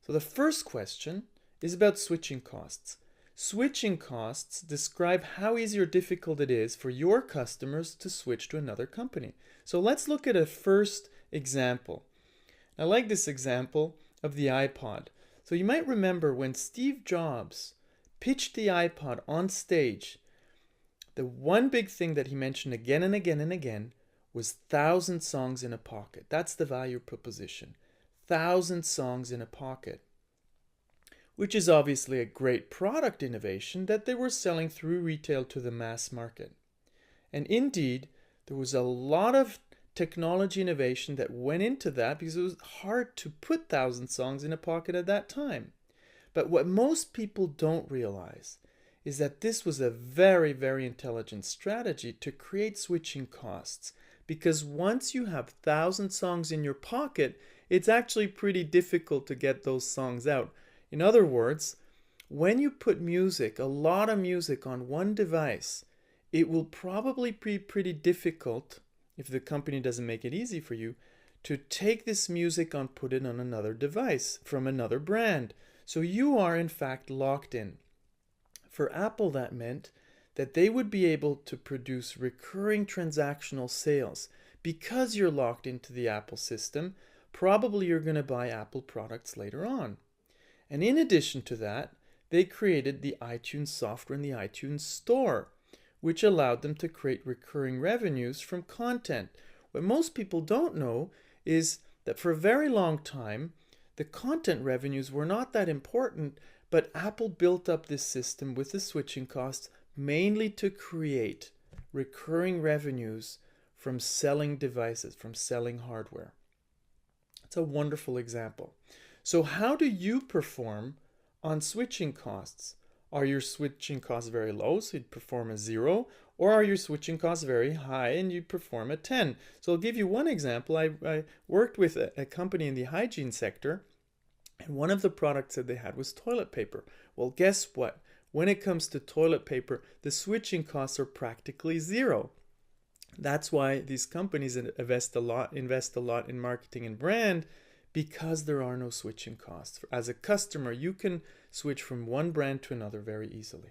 So the first question is about switching costs. Switching costs describe how easy or difficult it is for your customers to switch to another company. So let's look at a first example. I like this example of the iPod. So you might remember when Steve Jobs pitched the iPod on stage, the one big thing that he mentioned again and again and again was 1,000 songs in a pocket. That's the value proposition. 1,000 songs in a pocket, which is obviously a great product innovation that they were selling through retail to the mass market. And indeed, there was a lot of technology innovation that went into that because it was hard to put 1,000 songs in a pocket at that time. But what most people don't realize is that this was a very, very intelligent strategy to create switching costs, because once you have 1,000 songs in your pocket, it's actually pretty difficult to get those songs out. In other words, when you put music, a lot of music on one device, it will probably be pretty difficult, if the company doesn't make it easy for you, to take this music and put it on another device from another brand. So you are in fact locked in. For Apple, that meant that they would be able to produce recurring transactional sales. Because you're locked into the Apple system, probably you're going to buy Apple products later on. And in addition to that, they created the iTunes software and the iTunes Store, which allowed them to create recurring revenues from content. What most people don't know is that for a very long time, the content revenues were not that important, but Apple built up this system with the switching costs mainly to create recurring revenues from selling devices, from selling hardware. It's a wonderful example. So how do you perform on switching costs? Are your switching costs very low, so you'd perform a 0? Or are your switching costs very high and you perform a 10? So I'll give you one example. I worked with a company in the hygiene sector, and one of the products that they had was toilet paper. Well, guess what? When it comes to toilet paper, the switching costs are practically 0. That's why these companies invest a lot in marketing and brand, because there are no switching costs. As a customer, you can switch from one brand to another very easily.